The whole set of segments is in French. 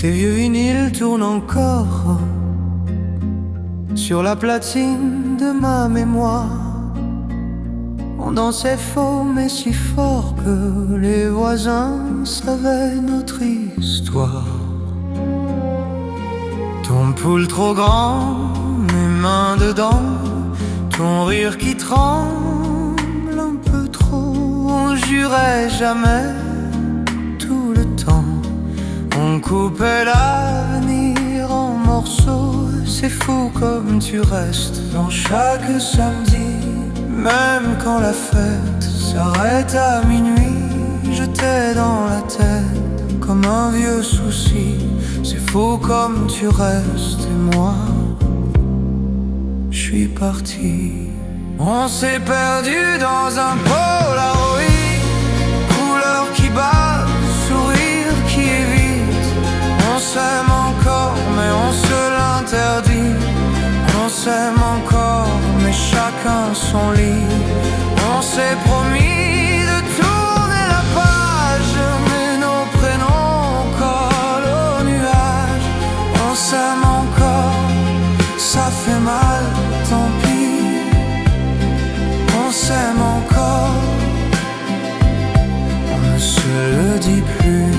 Tes vieux vinyles tournent encore sur la platine de ma mémoire. On dansait faux mais si fort que les voisins savaient notre histoire. Ton poule trop grand, mes mains dedans, ton rire qui tremble un peu trop. On jurait jamais tout le temps, on coupait l'avenir en morceaux. C'est fou comme tu restes dans chaque samedi. Même quand la fête s'arrête à minuit, je t'ai dans la tête comme un vieux souci. C'est fou comme tu restes et moi, je suis parti. On s'est perdu dans un Polaroid, couleur qui bat, sourire qui évite. On s'aime encore mais on se l'interdit. On s'aime encore mais chacun son lit. On s'est promis de tourner la page, mais nos prénoms collent aux nuages. On s'aime encore, ça fait mal, tant pis. On s'aime encore, on ne se le dit plus.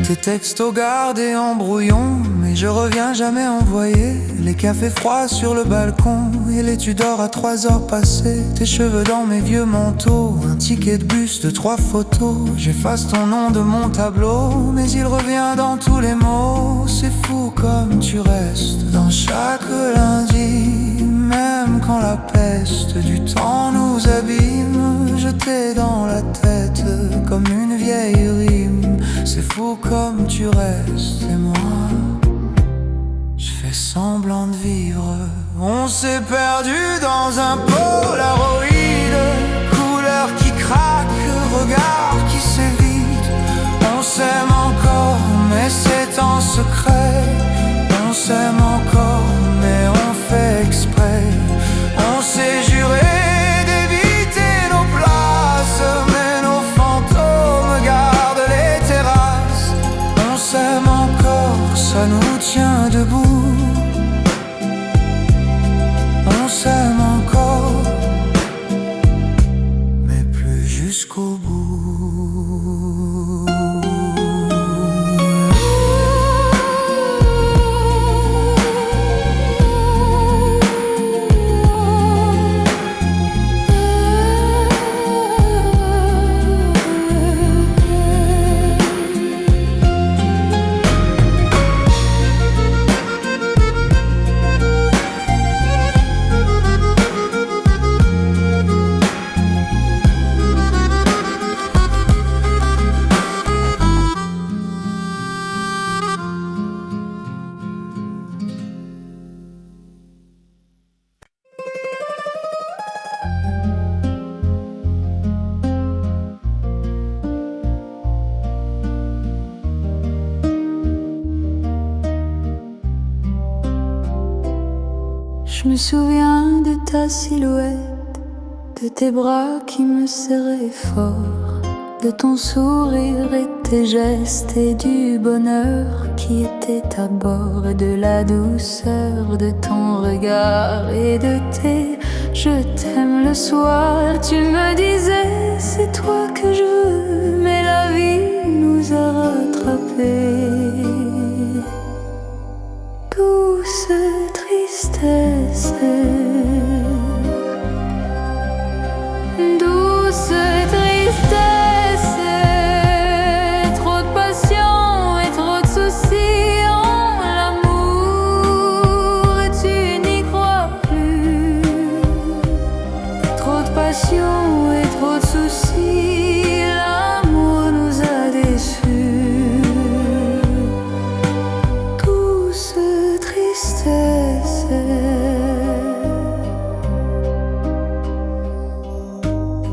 Tes textos gardés en brouillon, mais je reviens jamais envoyer. Les cafés froids sur le balcon et les Tudors à 3 heures passées. Tes cheveux dans mes vieux manteaux, un ticket de bus de 3 photos. J'efface ton nom de mon tableau, mais il revient dans tous les mots. C'est fou comme tu restes dans chaque lundi. Même quand la peste du temps nous abîme, je t'ai dans la tête comme une vieille rime. C'est fou comme tu restes et moi, je fais semblant de vivre. On s'est perdu dans un Polaroid, couleur qui craque, regard qui s'évite. On s'aime encore mais c'est en secret. On s'aime encore mais on fait exprès. On s'est juré d'éviter nos places, mais nos fantômes gardent les terrasses. On s'aime encore, ça nous tient debout. On s'aime encore, mais plus jusqu'au bout. Je me souviens de ta silhouette, de tes bras qui me serraient fort, de ton sourire et tes gestes et du bonheur qui était à bord, et de la douceur de ton regard et de tes je t'aime le soir. Tu me disais c'est toi que je veux, mais la vie nous a rattrapés. Douce tristesse, douce tristesse, trop de passion et trop de soucis en l'amour, et tu n'y crois plus. Trop de passion et trop de soucis, l'amour nous a déçus. Douce tristesse,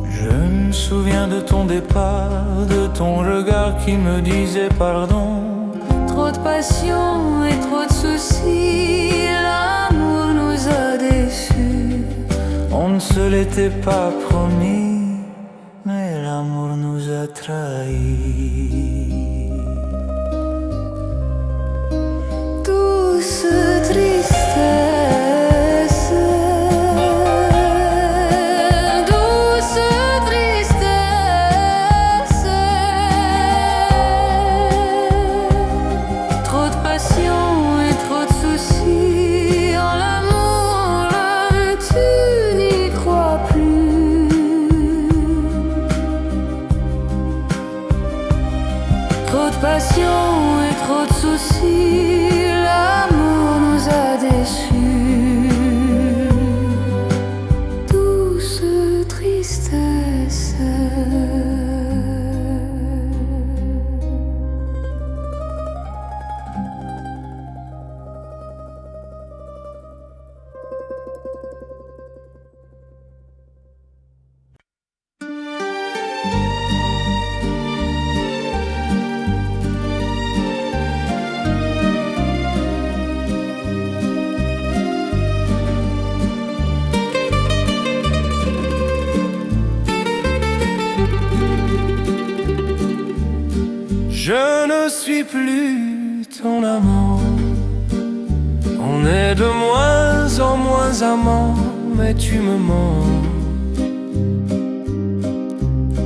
je me souviens de ton départ, de ton regard qui me disait pardon. trop de passion et trop de soucis, l'amour nous a déçus. On ne se l'était pas promis, mais l'amour nous a trahis. Trop de passion et trop de soucis, l'amour nous a déçus. Douce tristesse. Je ne suis plus ton amant. On est de moins en moins amants, mais tu me mens.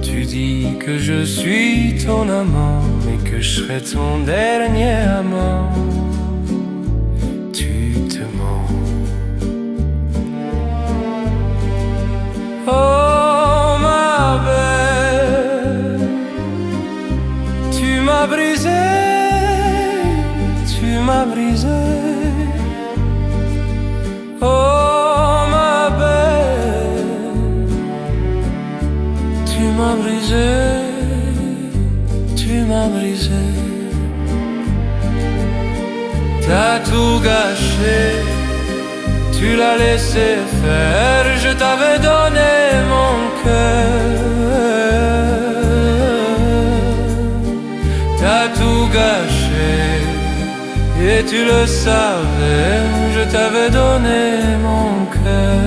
Tu dis que je suis ton amant, mais que je serai ton dernier amant. Tu te mens. Oh ma belle, tu m'as brisé, tu m'as brisé. Oh ma belle, tu m'as brisé, tu m'as brisé. T'as tout gâché, tu l'as laissé faire. Je t'avais donné mon cœur. T'as tout gâché et tu le savais. Je t'avais donné mon cœur.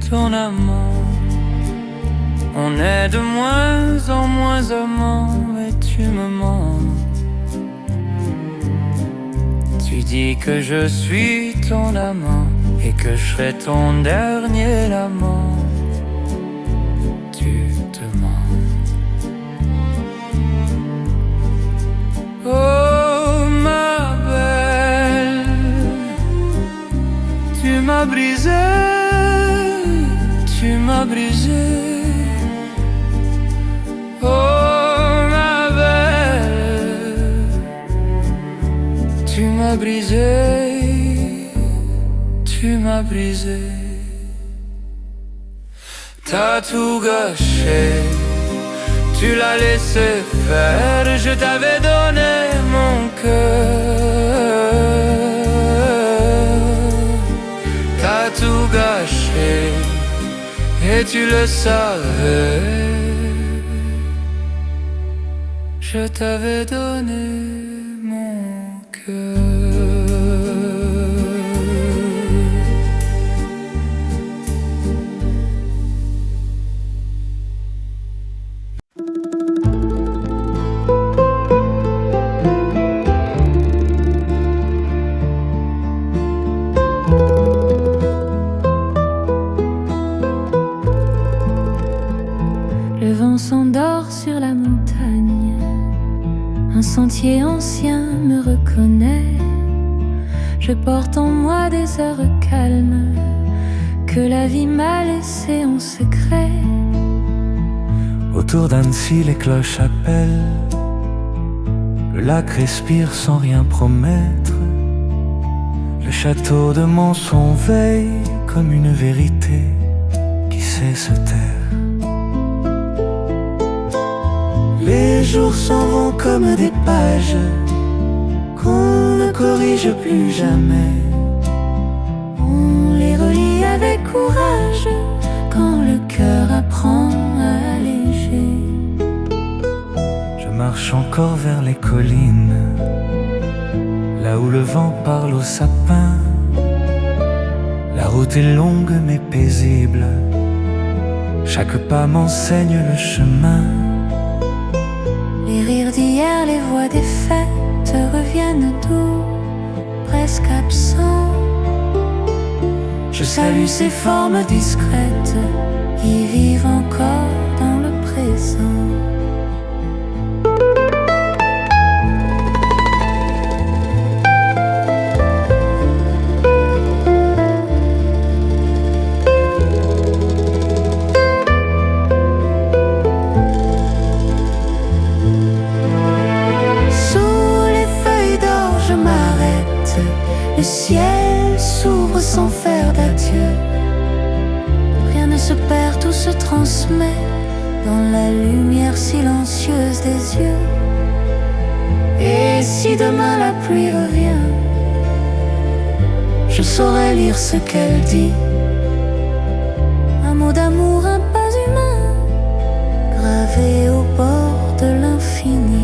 Ton amant, on est de moins en moins amants, mais tu me mens. Tu dis que je suis ton amant et que je serai ton dernier amant. Tu te mens. Oh ma belle, tu m'as brisé, tu m'as brisé. Oh ma belle, tu m'as brisé, tu m'as brisé. T'as tout gâché, tu l'as laissé faire. Je t'avais donné mon cœur. T'as tout gâché et tu le savais. Je t'avais donné mon cœur. Le vent s'endort sur la montagne, un sentier ancien me reconnaît. Je porte en moi des heures calmes que la vie m'a laissées en secret. Autour d'Annecy, les cloches appellent. Le lac respire sans rien promettre. Le château de Manson veille comme une vérité qui sait se taire. Les jours s'en vont comme des pages qu'on ne corrige plus jamais. On les relit avec courage quand le cœur apprend à alléger. Je marche encore vers les collines, là où le vent parle aux sapins. La route est longue mais paisible, Chaque pas m'enseigne le chemin. Les rires d'hier, les voix des fêtes reviennent doux, presque absents. Je salue ces formes discrètes qui vivent encore dans le présent. Le ciel s'ouvre sans faire d'adieu. Rien ne se perd, tout se transmet dans la lumière silencieuse des yeux. Et si demain la pluie revient, je saurai lire ce qu'elle dit. Un mot d'amour, un pas humain, gravé au bord de l'infini.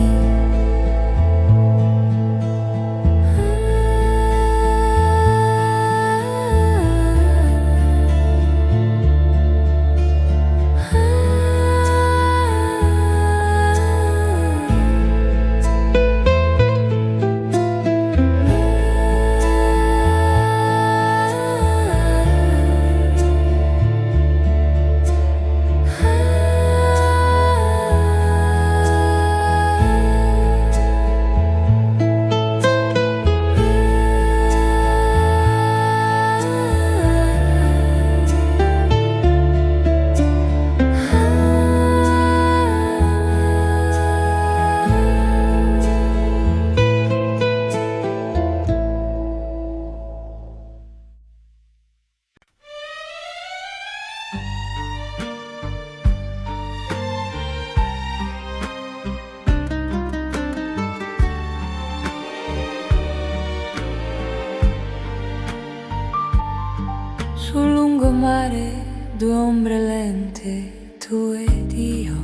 Sul lungomare, due ombre lente, tu ed io.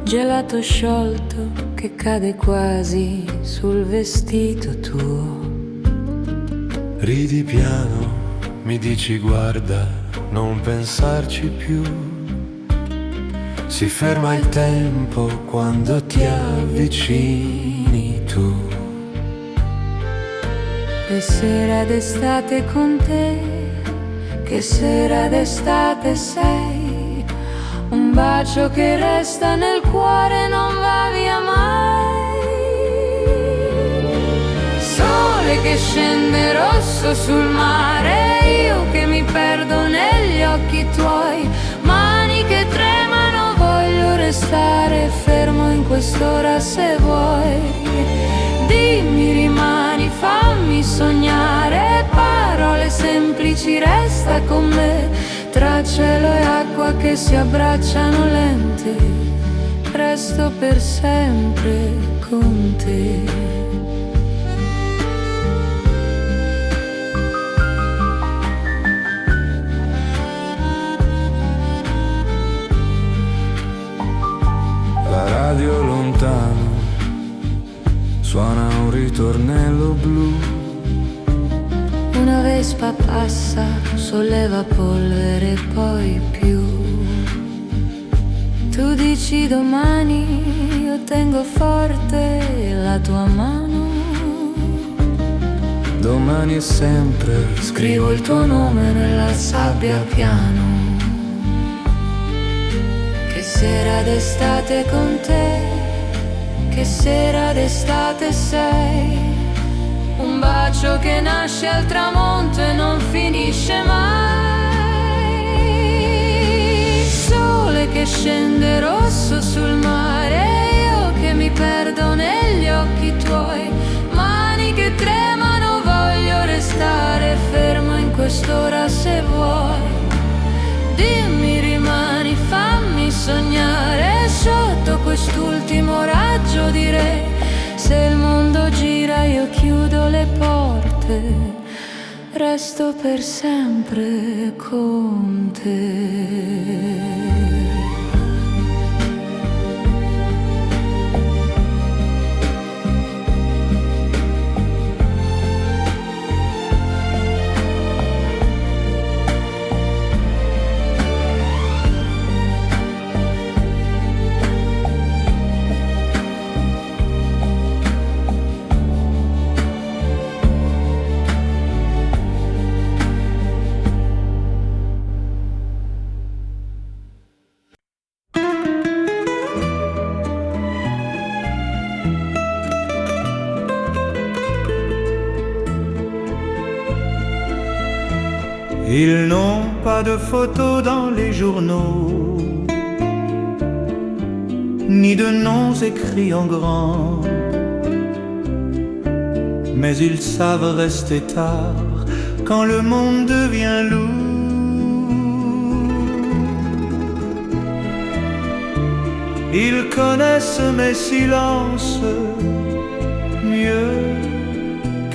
Gelato sciolto che cade quasi sul vestito tuo. Ridi piano, mi dici guarda, non pensarci più. Si ferma il tempo quando ti avvicini tu. Che sera d'estate con te, che sera d'estate sei. Un bacio che resta nel cuore non va via mai. Sole che scende rosso sul mare, io che mi perdo negli occhi tuoi. Mani che tremano, voglio restare fermo in quest'ora se vuoi. Dimmi, rimani, fammi sognare, parole semplici, resta con me. Tra cielo e acqua che si abbracciano lente, resto per sempre con te. La radio lontano suona un ritornello blu. Una vespa passa, solleva polvere poi più. Tu dici domani, io tengo forte la tua mano. Domani è sempre, Scrivo il tuo nome nella sabbia piano. Che sera d'estate con te, che sera d'estate sei. Un bacio che nasce al tramonto e non finisce mai. Sole che scende rosso sul mare, io che mi perdo negli occhi tuoi. Mani che tremano, voglio restare fermo in quest'ora se vuoi. Dimmi, rimani, fammi sognare sotto quest'ultimo raggio di re. Se il mondo gira io chiudo le porte, resto per sempre con te. Ils n'ont pas de photos dans les journaux, ni de noms écrits en grand, mais ils savent rester tard quand le monde devient lourd. Ils connaissent mes silences mieux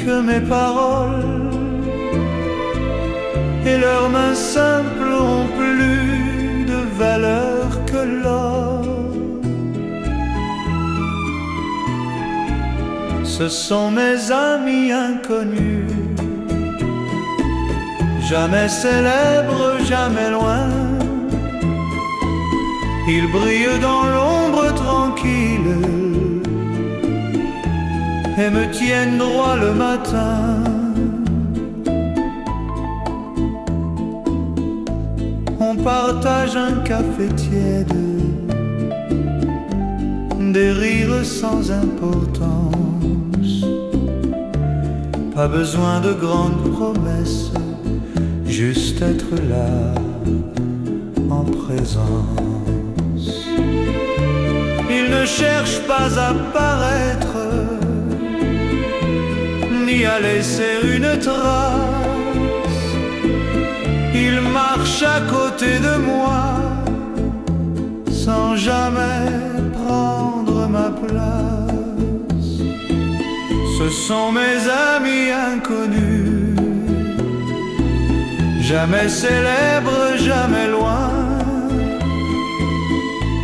que mes paroles, et leurs mains simples ont plus de valeur que l'or. Ce sont mes amis inconnus, jamais célèbres, jamais loin. Ils brillent dans l'ombre tranquille et me tiennent droit le matin. On partage un café tiède, des rires sans importance. Pas besoin de grandes promesses, juste être là en présence. Ils ne cherchent pas à paraître, ni à laisser une trace. Ils marchent à côté de moi, sans jamais prendre ma place. Ce sont mes amis inconnus, jamais célèbres, jamais loin.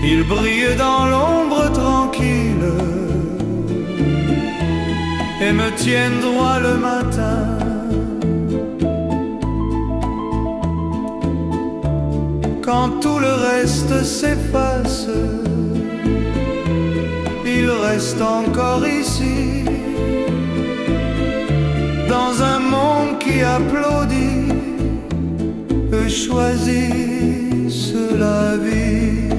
Ils brillent dans l'ombre tranquille et me tiennent droit le matin. Quand tout le reste s'efface, il reste encore ici, dans un monde qui applaudit, eux choisissent la vie.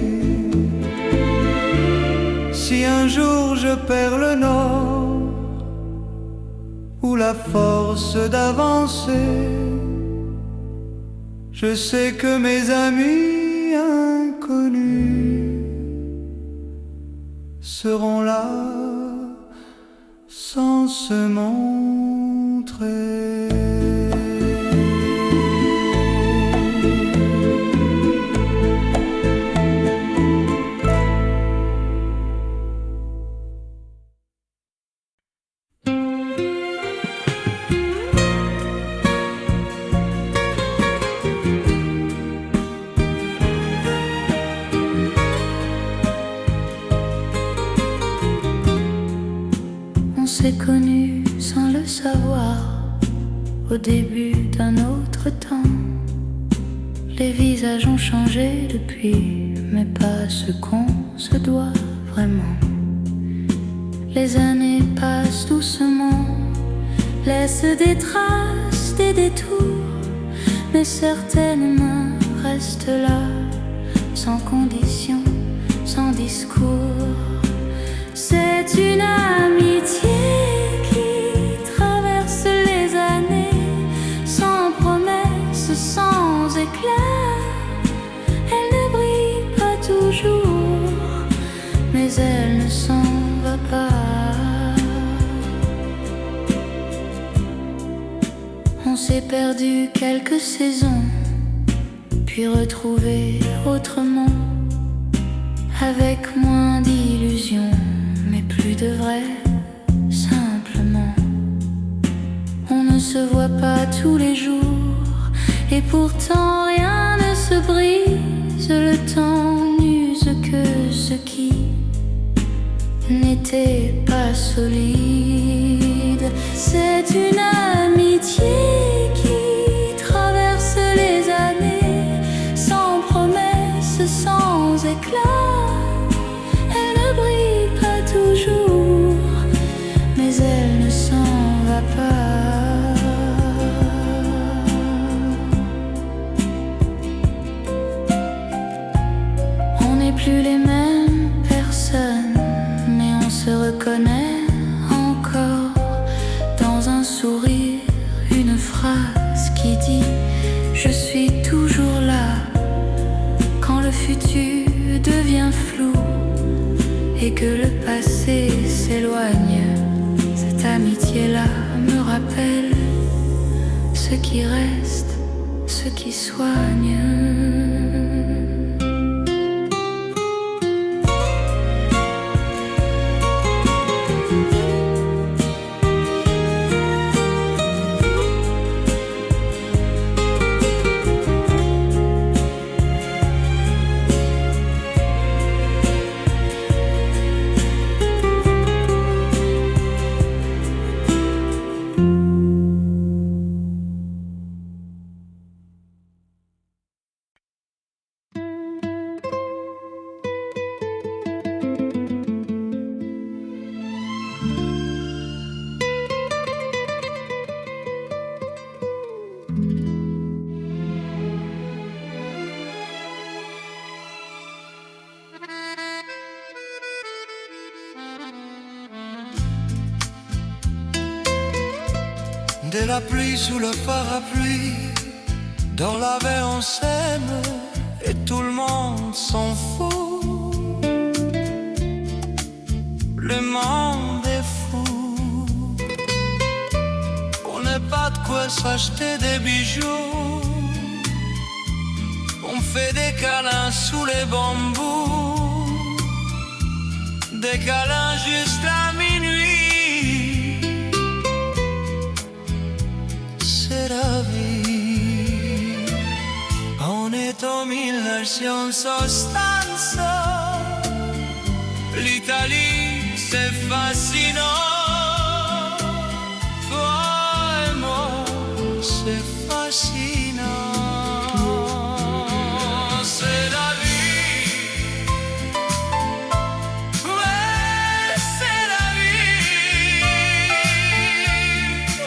Si un jour je perds le nord ou la force d'avancer, je sais que mes amis inconnus seront là sans se montrer. On s'est connus sans le savoir, au début d'un autre temps. Les visages ont changé depuis, mais pas ce qu'on se doit vraiment. Les années passent doucement, laissent des traces, des détours, mais certaines mains restent là, sans condition, sans discours. C'est une amitié qui traverse les années, sans promesse, sans éclat. Elle ne brille pas toujours, mais elle ne s'en va pas. On s'est perdu quelques saisons, puis retrouvé autrement, avec moins d'illusions, mais plus de vrai, simplement. On ne se voit pas tous les jours, et pourtant rien ne se brise. Le temps n'use que ce qui n'était pas solide. C'est une amitié qui traverse les années, sans promesse, sans éclat. Elle ne brille pas toujours, mais elle ne s'en va pas. On n'est plus les mêmes personnes, mais on se reconnaît encore dans un sourire, une phrase qui dit « Je futur devient flou et que le passé s'éloigne, cette amitié-là me rappelle ce qui reste, ce qui soigne. De la pluie sous le parapluie, dans la baie on s'aime et tout le monde s'en fout. Le monde est fou, on n'a pas de quoi s'acheter des bijoux. On fait des câlins sous les bambous, des câlins juste à minuit. C'est la vie. On est en 1960. L'Italie, c'est fascinant. Toi et moi, c'est fascinant. C'est la vie. Ouais, c'est la vie.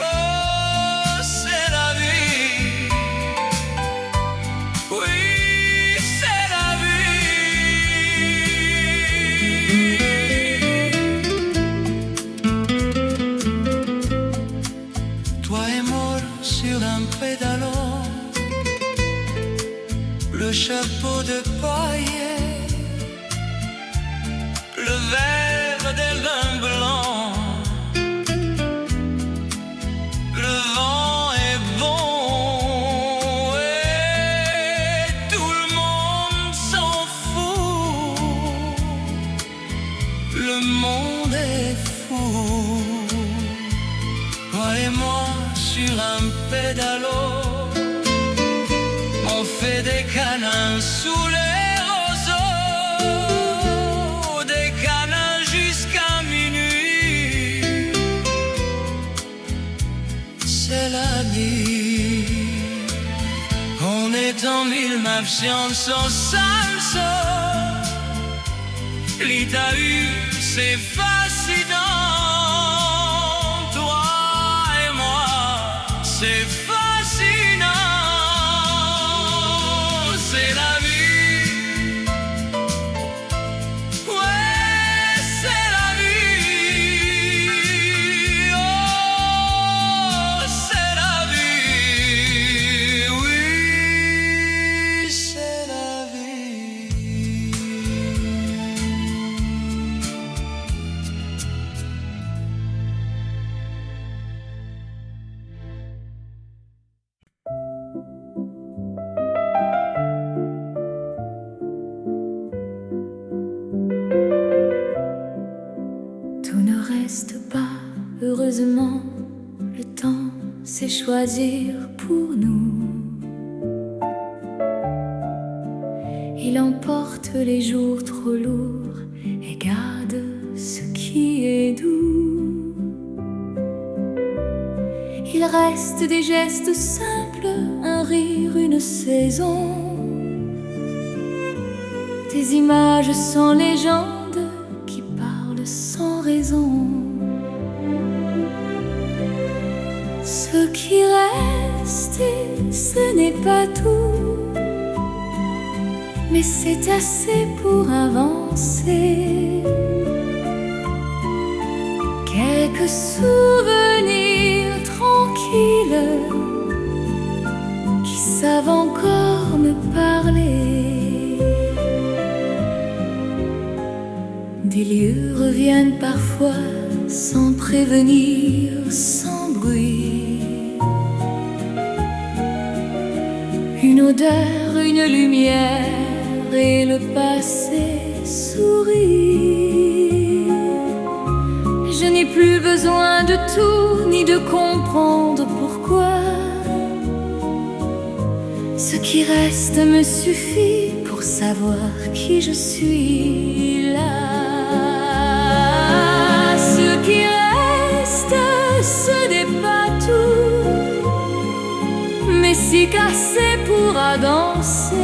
Oh, c'est la vie. Oui, c'est la vie. Toi et moi sur un pédalo, le chapeau de paille, le verre des vins blancs. Le vent est bon et tout le monde s'en fout. Le monde est fou. Toi et moi sur un pédalo, on fait des câlins sous les roseaux, des câlins jusqu'à minuit. C'est la vie. On est en 1960. L'Italie, c'est fascinant. Toi et moi, c'est fascinant. C'est la vie. Ouais, c'est la vie. Oh, c'est la vie. Oui, c'est la vie. Tout ne reste pas, heureusement, le temps sait choisir pour nous. Il emporte les jours trop lourds et garde ce qui est doux. Il reste des gestes simples, un rire, une saison, des images sans légende qui parlent sans raison. Ce qui reste, et ce n'est pas tout, mais c'est assez pour avancer. Quelques souvenirs tranquilles qui savent encore me parler. Les lieux reviennent parfois sans prévenir, sans bruit. Une odeur, une lumière et le passé sourit. Je n'ai plus besoin de tout ni de comprendre pourquoi. Ce qui reste me suffit pour savoir qui je suis là. Ce qui reste, ce n'est pas tout, mais si cassé pourra danser.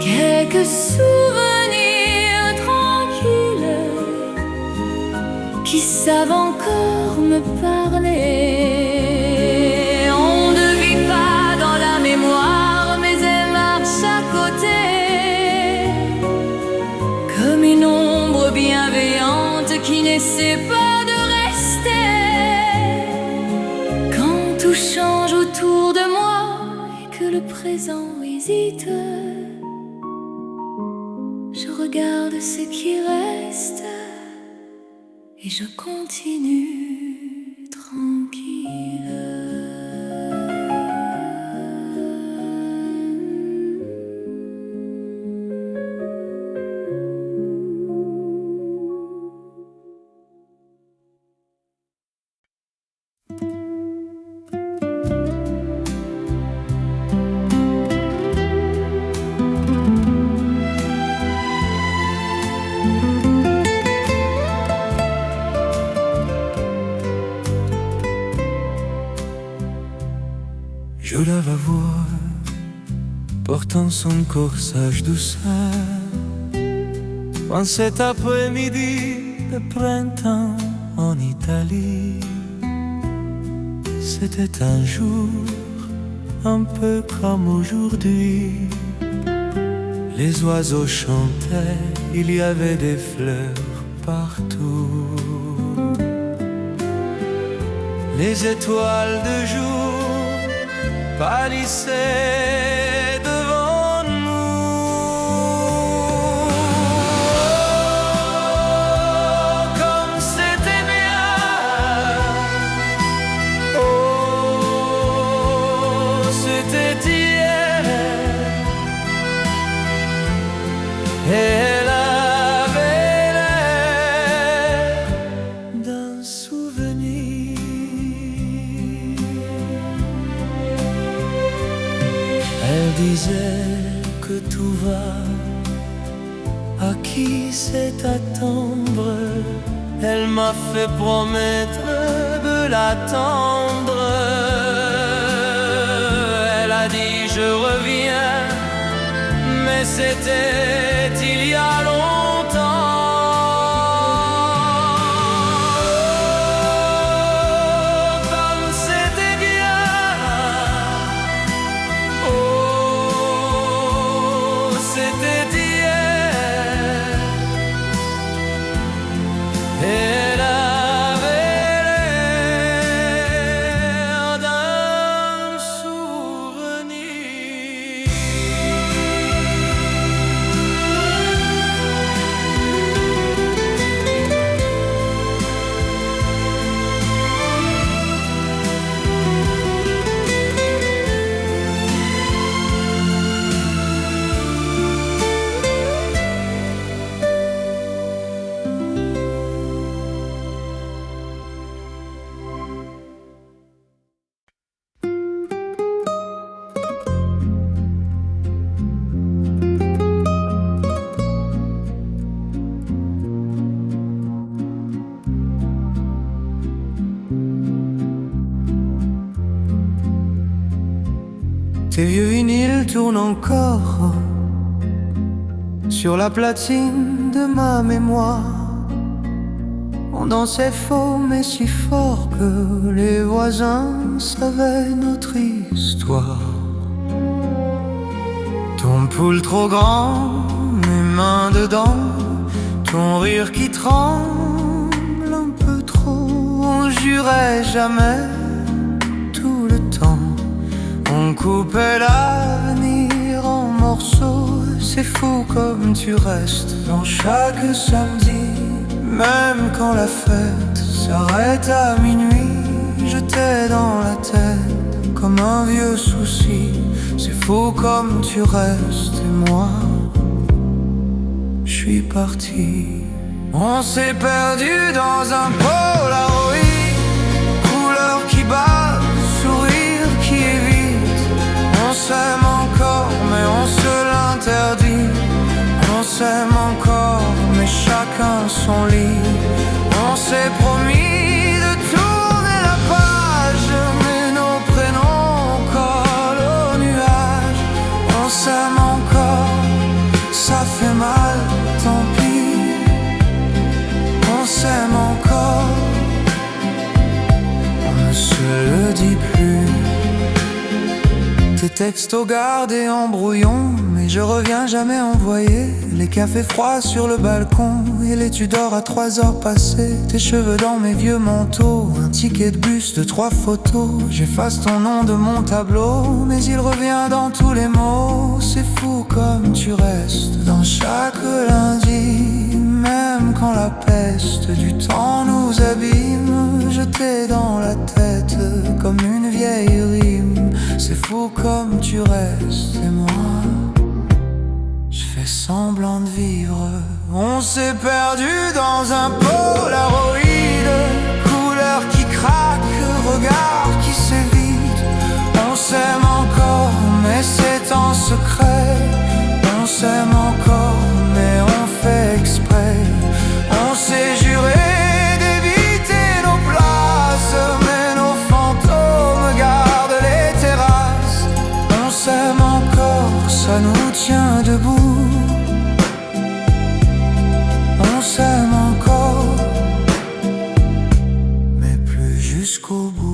Quelques souvenirs tranquilles qui savent encore me parler. On ne vit pas dans la mémoire, mais elle marche à côté, comme une ombre bienveillante qui n'essaie pas de rester. Quand tout change autour de moi et que le présent hésite, je regarde ce qui reste et je continue tranquille. Je la vois portant son corsage douceur en cet après-midi de printemps en Italie. C'était un jour un peu comme aujourd'hui. Les oiseaux chantaient, il y avait des fleurs partout. Les étoiles de jour pâlissaient devant nous. Oh, comme c'était bien. Oh, c'était hier. Elle avait l'air d'un souvenir. Elle disait que tout va, à qui sait attendre. Elle m'a fait promettre de l'attendre. Elle a dit je reviens, mais c'était il y a longtemps. Comme c'était bien. Oh, c'était hier. Elle avait l'air d'un souvenir. Tes vieux vinyles tournent encore sur la platine de ma mémoire. On dansait faux mais si fort que les voisins savaient notre histoire. Ton poule trop grand, mes mains dedans, ton rire qui tremble un peu trop. On jurait jamais tout le temps. On coupait l'avenir en morceaux c'est fou comme tu restes dans chaque samedi. Même quand la fête s'arrête à minuit, je t'ai dans la tête comme un vieux souci. C'est fou comme tu restes et moi, je suis parti. On s'est perdu dans un Polaroid, couleur qui bat, sourire qui évite. On s'aime encore mais on se l'interdit. On s'aime encore mais chacun son lit. On s'est promis de tourner la page, mais nos prénoms collent aux nuages. On s'aime encore, ça fait mal, tant pis. On s'aime encore, on ne se le dit plus. Tes textos gardés en brouillon, mais je reviens jamais envoyer. Les cafés froids sur le balcon et les Tudors à 3 heures passées. Tes cheveux dans mes vieux manteaux, un ticket de bus de 3 photos. J'efface ton nom de mon tableau, mais il revient dans tous les mots. C'est fou comme tu restes dans chaque lundi. Même quand la peste du temps nous abîme, je t'ai dans la tête comme une vieille rime. C'est fou comme tu restes et moi, je fais semblant de vivre. On s'est perdu dans un Polaroid, couleur qui craque, regard qui s'évite. On s'aime encore mais c'est en secret. On s'aime encore mais on fait exprès. On s'est juré d'éviter nos places, mais nos fantômes gardent les terrasses. On s'aime encore, ça nous tient debout. On s'aime encore, mais plus jusqu'au bout.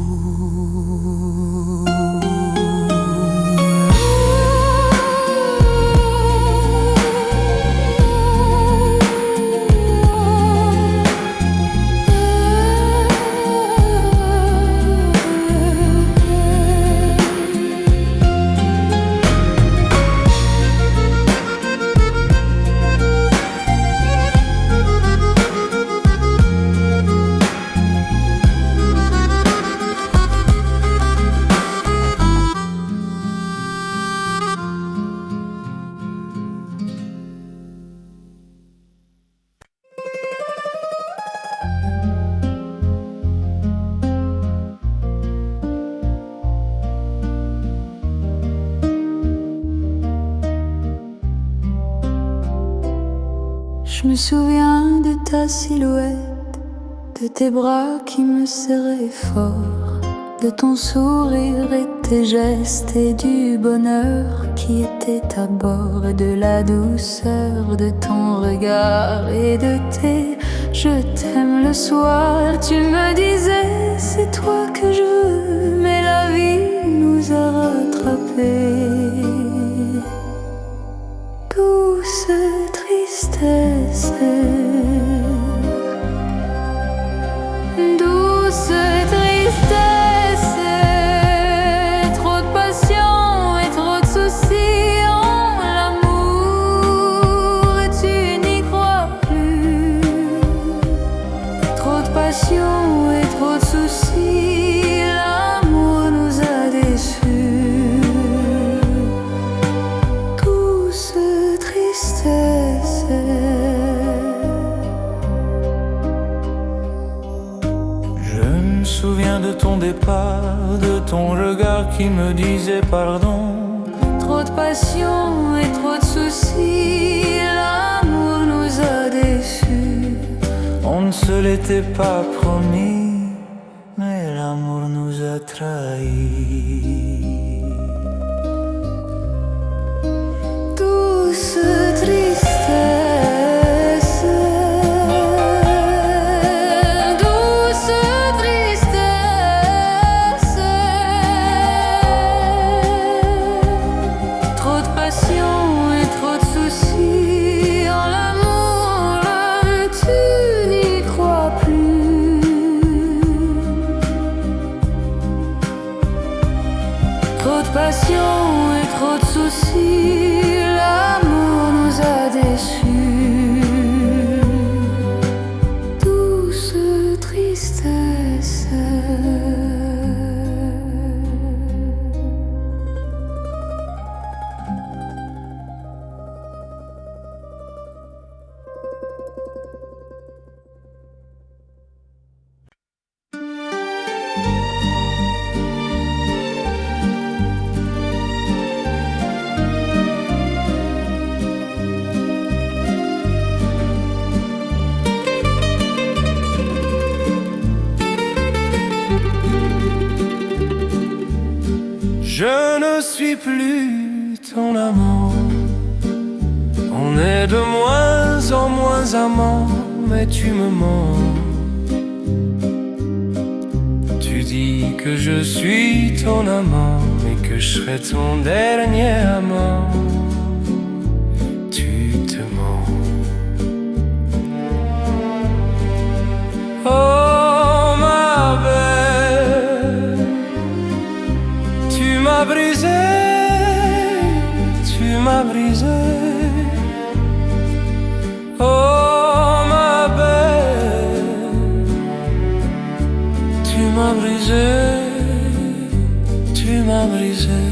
Je me souviens de ta silhouette, de tes bras qui me serraient fort, de ton sourire et tes gestes et du bonheur qui était à bord, et de la douceur de ton regard et de tes je t'aime le soir. Tu me disais c'est toi que je veux, mais la vie nous a rattrapés. Douce tristesse, douce tristesse, trop de passion et trop de soucis en l'amour, et tu n'y crois plus. Trop de passion et trop de soucis, l'amour nous a déçus. Douce tristesse, je me souviens de ton départ, de ton regard qui me disait pardon. trop de passion et trop de soucis, l'amour nous a déçus. On ne se l'était pas promis, mais l'amour nous a trahis. Douce tristesse, douce tristesse, trop de passion et trop de soucis en l'amour, tu n'y crois plus. suis plus ton amant. On est de moins en moins amants, mais tu me mens. Tu dis que je suis ton amant, mais que je serai ton dernier amant. Tu te mens. Oh ma belle, tu m'as brisé, tu m'as brisé. Oh ma belle, tu m'as brisé, tu m'as brisé.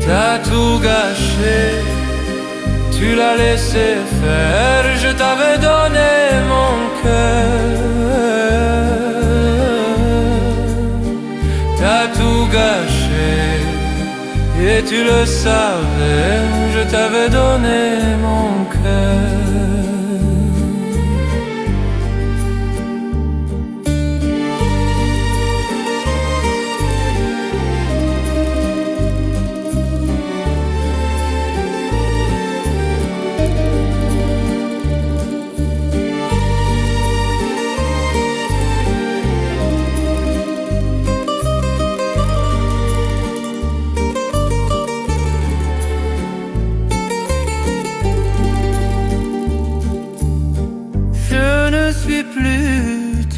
T'as tout gâché, tu l'as laissé faire. Je t'avais donné mon cœur. T'as tout gâché et tu le savais. Je t'avais donné mon cœur.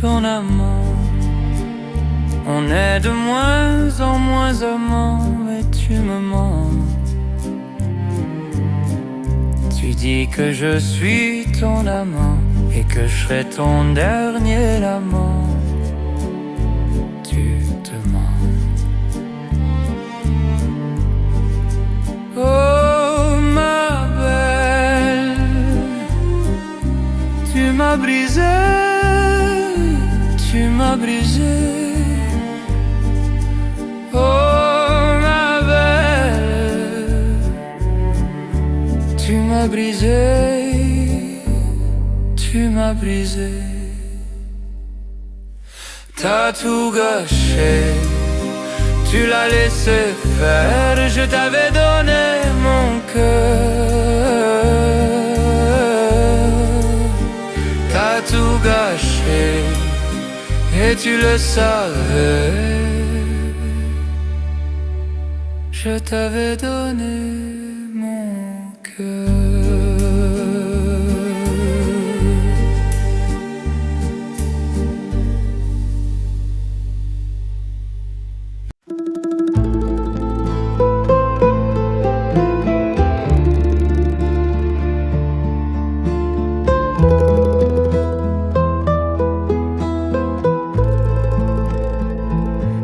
Ton amant, on est de moins en moins amants, mais tu me mens. Tu dis que je suis ton amant et que je serai ton dernier amant. Tu te mens. Oh ma belle, tu m'as brisé, tu m'as brisé. Oh ma belle, tu m'as brisé, tu m'as brisé. T'as tout gâché, tu l'as laissé faire. Je t'avais donné mon cœur. T'as tout gâché et tu le savais. Je t'avais donné mon cœur.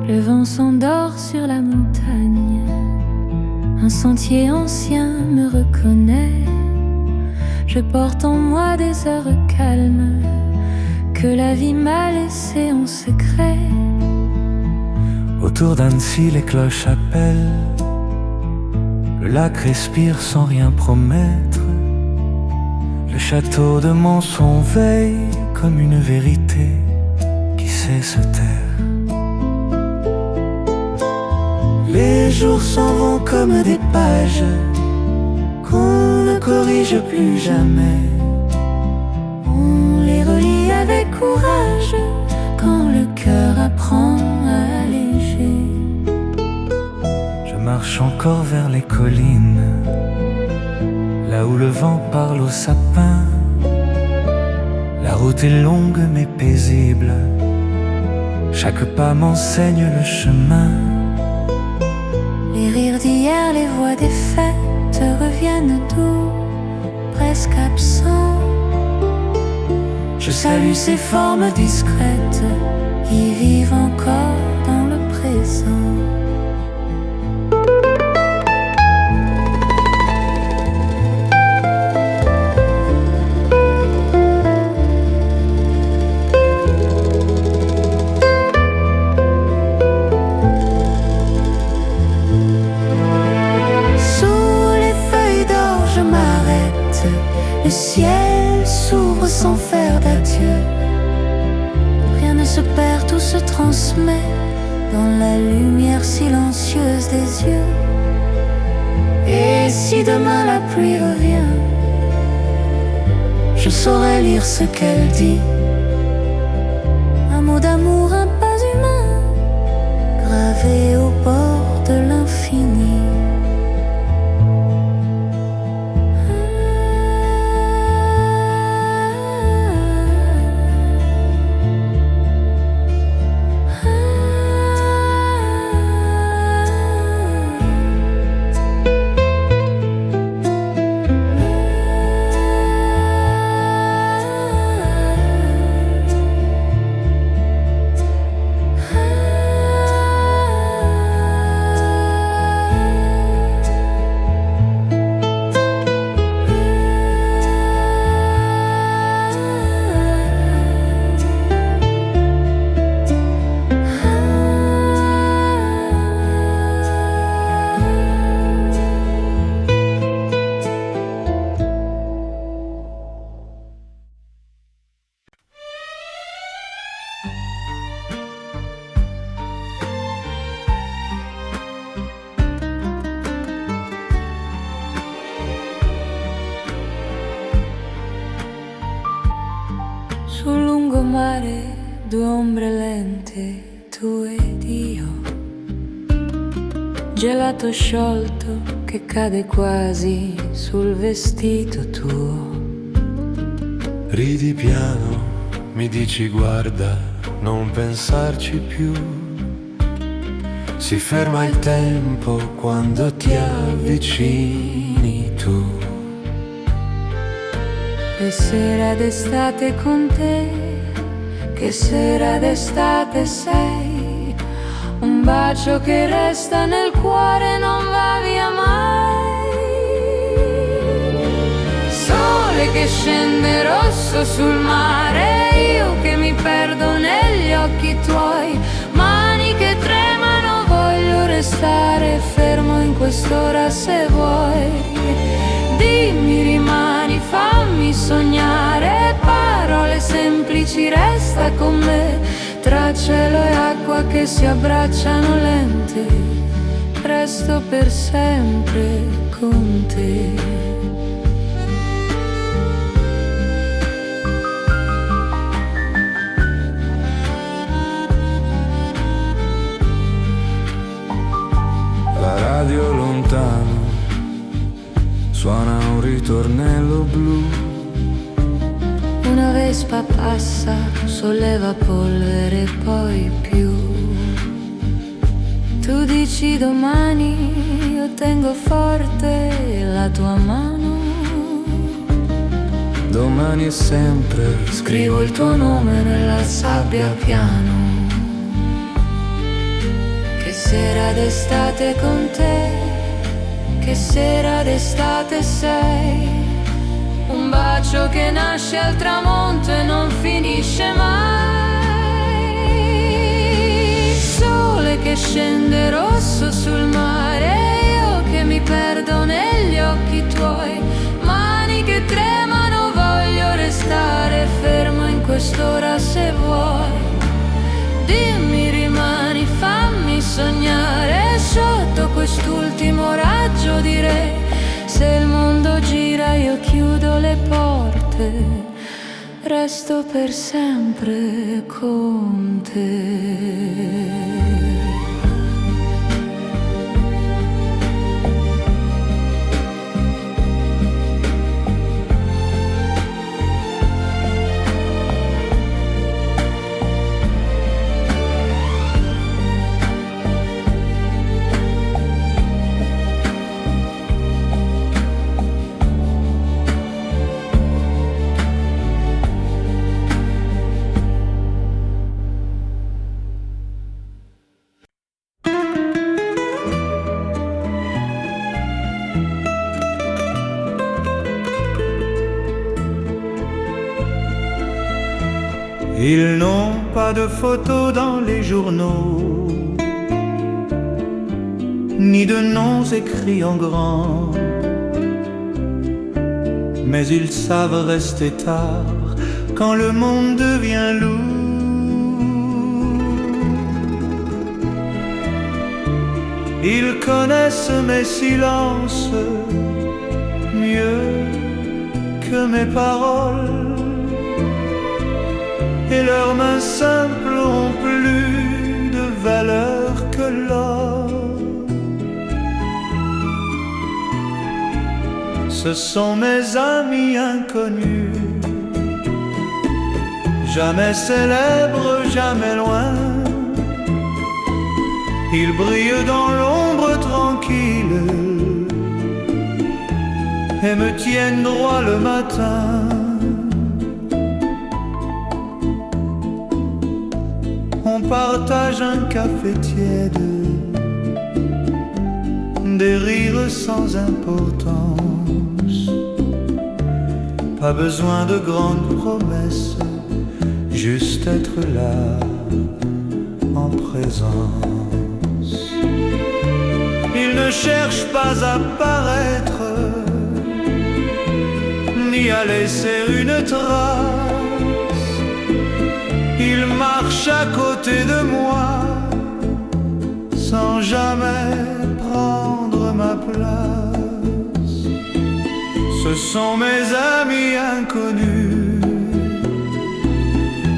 Le vent s'endort sur la montagne, un sentier ancien me reconnaît. Je porte en moi des heures calmes que la vie m'a laissées en secret. Autour d'Annecy, les cloches appellent. Le lac respire sans rien promettre. Le château de Manson veille comme une vérité qui sait se taire. Les jours s'en vont comme des pages qu'on ne corrige plus jamais. On les relit avec courage quand le cœur apprend à alléger. Je marche encore vers les collines, là où le vent parle aux sapins. La route est longue mais paisible, chaque pas m'enseigne le chemin. Les rires d'hier, les voix des fêtes reviennent doux, presque absents. Je salue ces formes discrètes qui vivent encore dans le présent. Le ciel s'ouvre sans faire d'adieu. Rien ne se perd, tout se transmet dans la lumière silencieuse des yeux. Et si demain la pluie revient, je saurais lire ce qu'elle dit. Un mot d'amour, un pas humain, gravé au bord de l'infini. Sul lungomare, due ombre lente, tu ed io. Gelato sciolto che cade quasi sul vestito tuo. Ridi piano, mi dici guarda, non pensarci più. Si ferma il tempo quando ti avvicini tu. Che sera d'estate con te, che sera d'estate sei. Un bacio che resta nel cuore non va via mai. Sole che scende rosso sul mare, io che mi perdo negli occhi tuoi. Mani che tremano, voglio restare fermo in quest'ora se vuoi. Dimmi, rimani, fammi sognare, parole semplici, resta con me. Tra cielo e acqua che si abbracciano lente, resto per sempre con te. La radio lontano suona un ritornello blu. Una vespa passa, solleva polvere poi più. Tu dici domani, io tengo forte la tua mano. Domani è sempre, Scrivo il tuo nome nella sabbia piano. Che sera d'estate con te, che sera d'estate sei. Un bacio che nasce al tramonto e non finisce mai. Sole che scende rosso sul mare, io che mi perdo negli occhi tuoi. Mani che tremano, voglio restare fermo in quest'ora se vuoi. Dimmi, rimani, fammi sognare sotto quest'ultimo raggio di re. Se il mondo gira io chiudo le porte, resto per sempre con te. Ils n'ont pas de photos dans les journaux, ni de noms écrits en grand, mais ils savent rester tard quand le monde devient lourd. Ils connaissent mes silences mieux que mes paroles, et leurs mains simples ont plus de valeur que l'or. Ce sont mes amis inconnus, jamais célèbres, jamais loin. Ils brillent dans l'ombre tranquille et me tiennent droit le matin. On partage un café tiède, des rires sans importance. Pas besoin de grandes promesses, juste être là en présence. Ils ne cherchent pas à paraître, ni à laisser une trace. Ils marchent à côté de moi, sans jamais prendre ma place. Ce sont mes amis inconnus,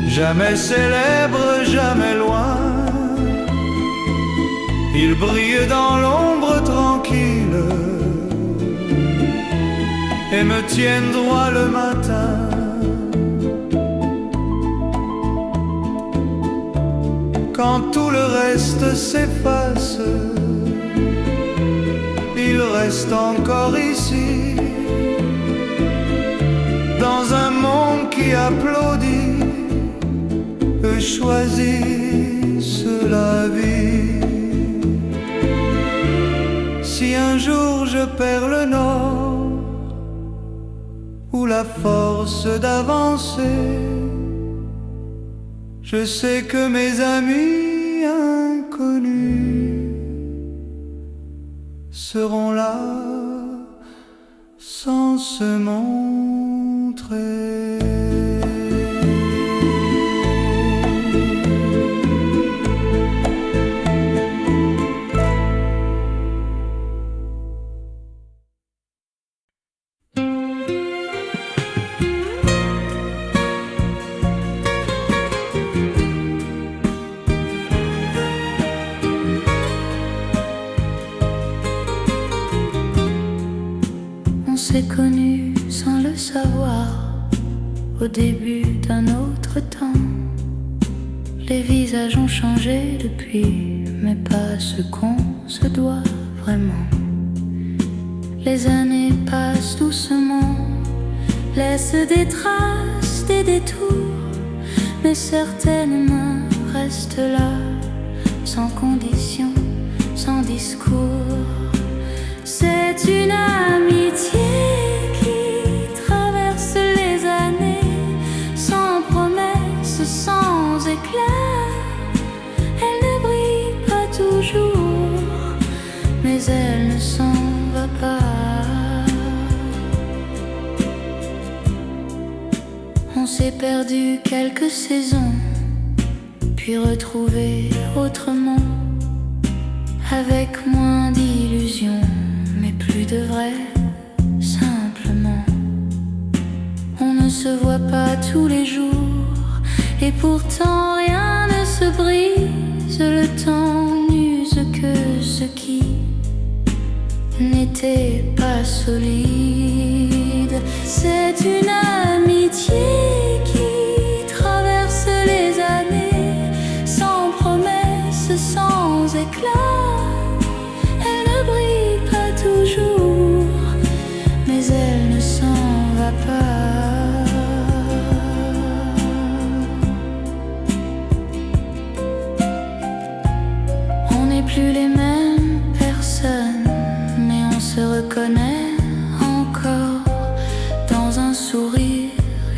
jamais célèbres, jamais loin. Ils brillent dans l'ombre tranquille et me tiennent droit le matin. Quand tout le reste s'efface, il reste encore ici, dans un monde qui applaudit, eux choisissent la vie. Si un jour je perds le nord ou la force d'avancer, je sais que mes amis inconnus seront là sans se montrer. On s'est connus sans le savoir, au début d'un autre temps. Les visages ont changé depuis, mais pas ce qu'on se doit vraiment. Les années passent doucement, laissent des traces, des détours, mais certaines mains restent là, sans condition, sans discours. C'est une amitié qui traverse les années, sans promesse, sans éclat. Elle ne brille pas toujours, mais elle ne s'en va pas. On s'est perdu quelques saisons, puis retrouvé autrement, avec moins d'illusions, mais plus de vrai, simplement. On ne se voit pas tous les jours, et pourtant rien ne se brise. Le temps n'use que ce qui n'était pas solide. C'est une amitié qui traverse les années, sans promesse, sans éclat. Elle ne brille pas toujours, mais elle ne s'en va pas. On n'est plus les mêmes personnes, mais on se reconnaît encore dans un sourire,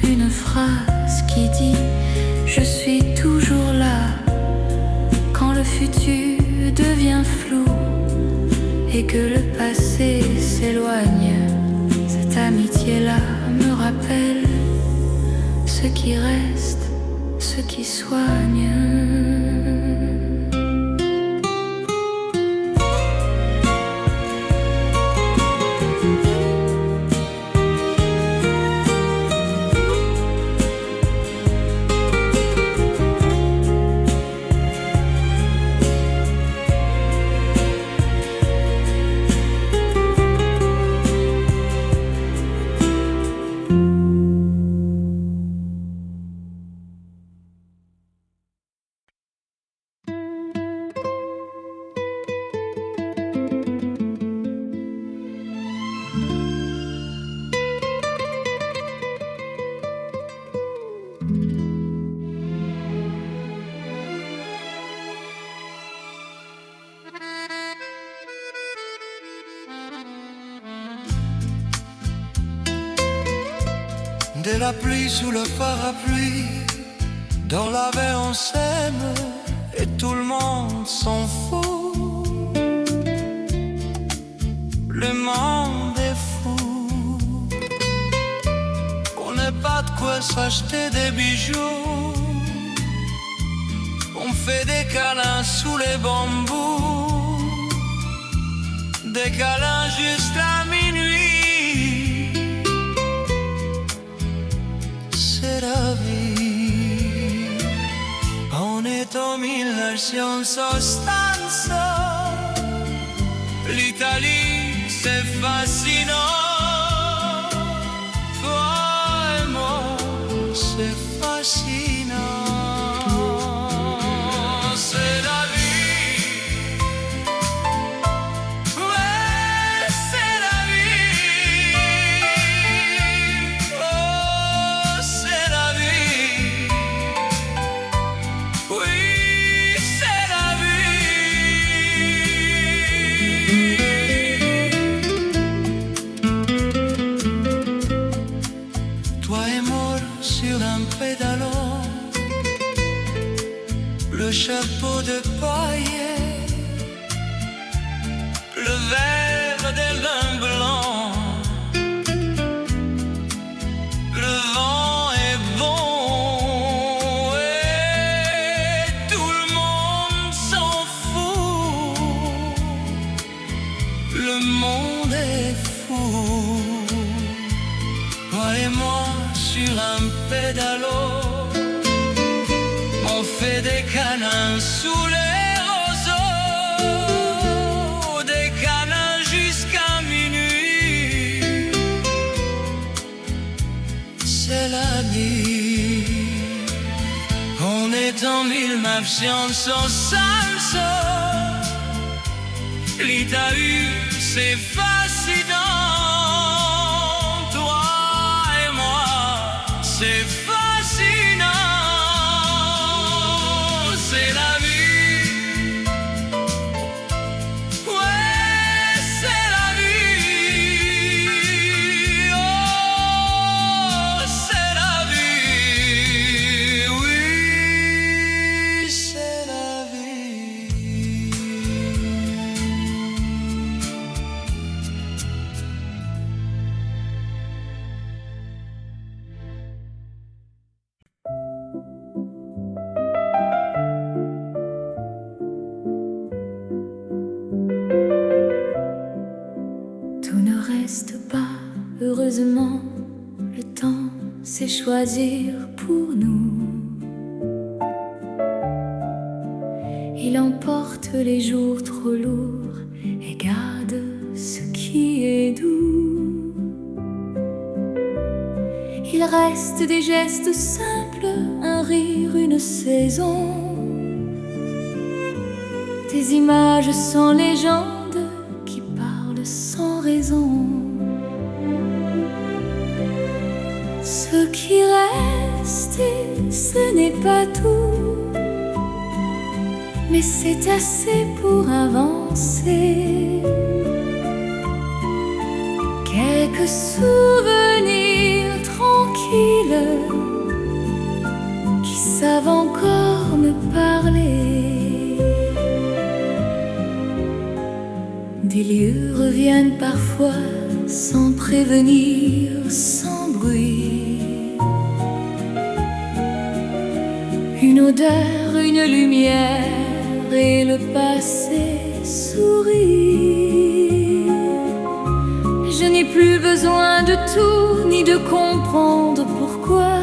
une phrase qui dit « Je suis toujours là » quand le futur devient flou et que le passé s'éloigne. Cette amitié-là me rappelle ce qui reste, ce qui soigne. Regarder la pluie sous le parapluie. Dans la baie on s'aime et tout le monde s'en fout. Le monde est fou. On n'a pas de quoi s'acheter des bijoux. On fait des câlins sous les bambous. Des câlins jusqu'à minuit. C'est la vie. On est en 1960. L'Italie, c'est fascinant. Toi et moi, c'est fascinant. C'est la vie. Ouais, c'est la vie. Oh, c'est la vie. Oui, c'est la vie. Toi et moi sur un pédalo, le chapeau de paille, le verre des vins blancs. Le vent est bon et tout le monde s'en fout. Le monde est fou. Toi et moi sur un pédalo, on fait des câlins sous les roseaux. Des câlins jusqu'à minuit. C'est la vie. On est en 1960. L'Italie, c'est fascinant. Toi et moi, c'est fascinant. C'est la vie. Ouais, c'est la vie. Oh, c'est la vie. Oui, c'est la vie. Tout ne reste pas, heureusement, le temps sait choisir pour nous. Il emporte les jours trop lourds et garde ce qui est doux. Il reste des gestes simples, un rire, une saison, des images sans légende qui parlent sans raison. Ce qui reste, et ce n'est pas tout, mais c'est assez pour avancer. Quelques souvenirs tranquilles qui savent encore me parler. Des lieux reviennent parfois sans prévenir, sans bruit. Une odeur, une lumière et le passé sourit. Je n'ai plus besoin de tout, ni de comprendre pourquoi.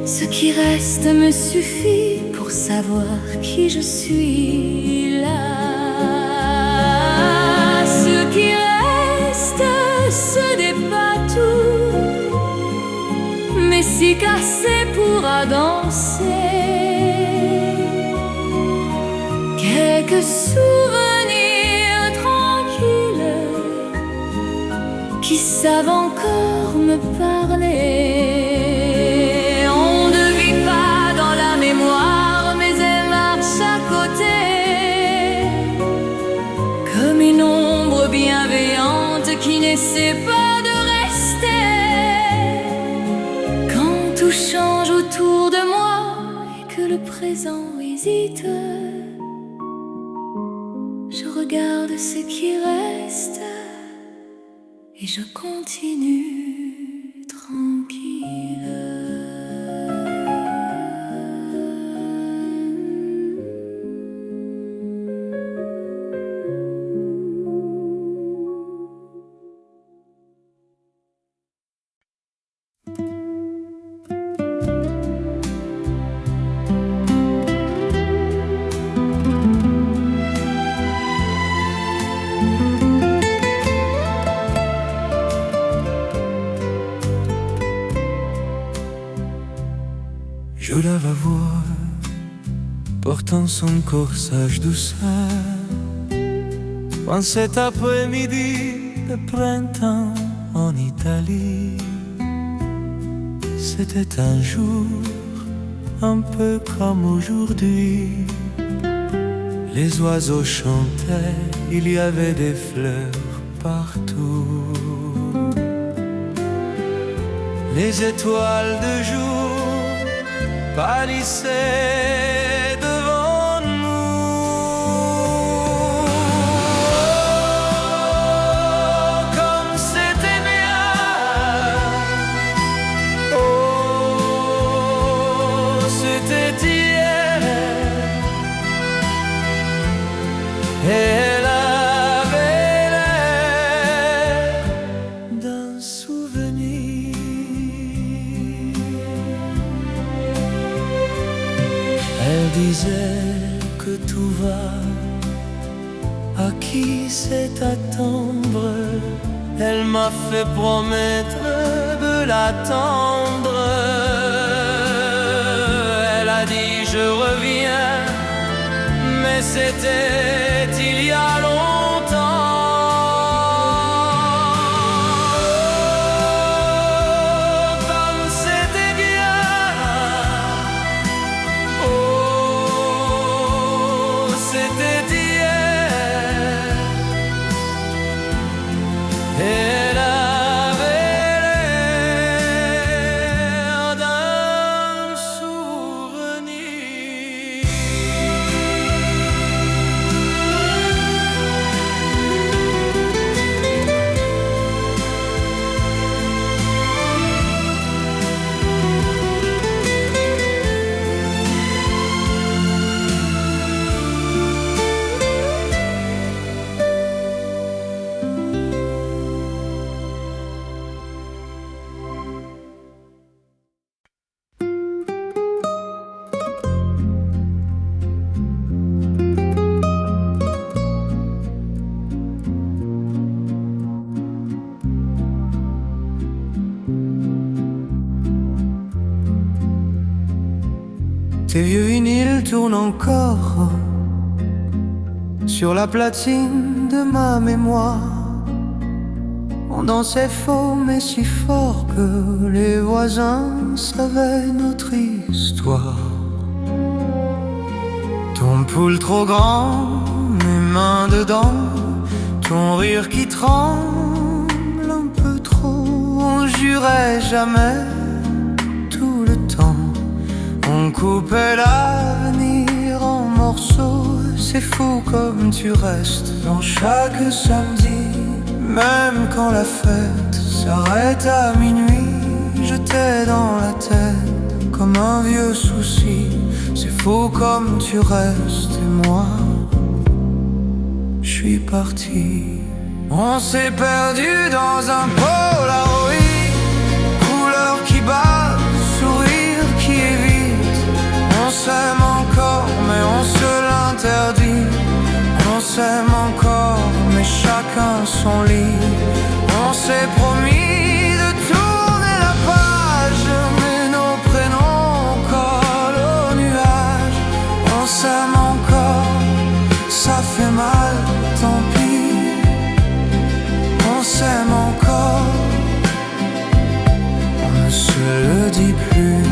Ce qui reste me suffit pour savoir qui je suis là. Ce qui reste, ce n'est pas tout, mais si cassé pourra danser. Quelques souvenirs tranquilles qui savent encore me parler. On ne vit pas dans la mémoire, mais elle marche à côté, comme une ombre bienveillante qui n'essaie pas de rester. change autour de moi et que le présent hésite, je regarde ce qui reste et je continue tranquille. Je la vois portant son corsage douceur en cet après-midi de printemps en Italie. C'était un jour un peu comme aujourd'hui. Les oiseaux chantaient, il y avait des fleurs partout. Les étoiles de jour pâlissaient devant nous. Oh, comme c'était bien. Oh, c'était hier. Et elle avait l'air d'un souvenir. Elle disait que tout va, à qui sait attendre. Elle m'a fait promettre de l'attendre. Elle a dit je reviens, mais c'était il y a longtemps. Comme c'était bien. Oh, c'était hier. Elle avait l'air d'un souvenir. Tes vieux vinyles tournent encore sur la platine de ma mémoire. On dansait faux mais si fort que les voisins savaient notre histoire. Ton poule trop grand, mes mains dedans, ton rire qui tremble un peu trop. On jurait jamais tout le temps. On coupait l'avenir en morceaux. C'est fou comme tu restes dans chaque samedi. Même quand la fête s'arrête à minuit, je t'ai dans la tête comme un vieux souci. C'est fou comme tu restes et moi, je suis parti. On s'est perdu dans un Polaroid, couleur qui bat, sourire qui évite. On s'aime encore mais on se l'interdit. On s'aime encore mais chacun son lit. On s'est promis de tourner la page, mais nos prénoms collent aux nuages. On s'aime encore, ça fait mal, tant pis. On s'aime encore, on ne se le dit plus.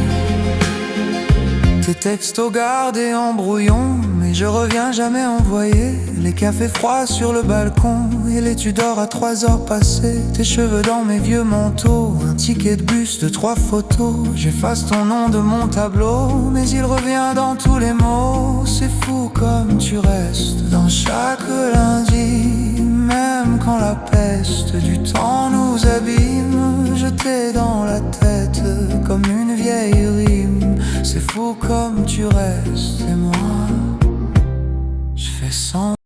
Tes textos gardés en brouillon, mais je reviens jamais envoyer. Les cafés froids sur le balcon et les tu dors à 3 heures passées. Tes cheveux dans mes vieux manteaux, un ticket de bus de 3 photos. J'efface ton nom de mon tableau, mais il revient dans tous les mots. C'est fou comme tu restes dans chaque lundi, même quand la peste du temps nous abîme. Je t'ai dans la tête comme une vieille rime. C'est fou comme tu restes et moi je fais sans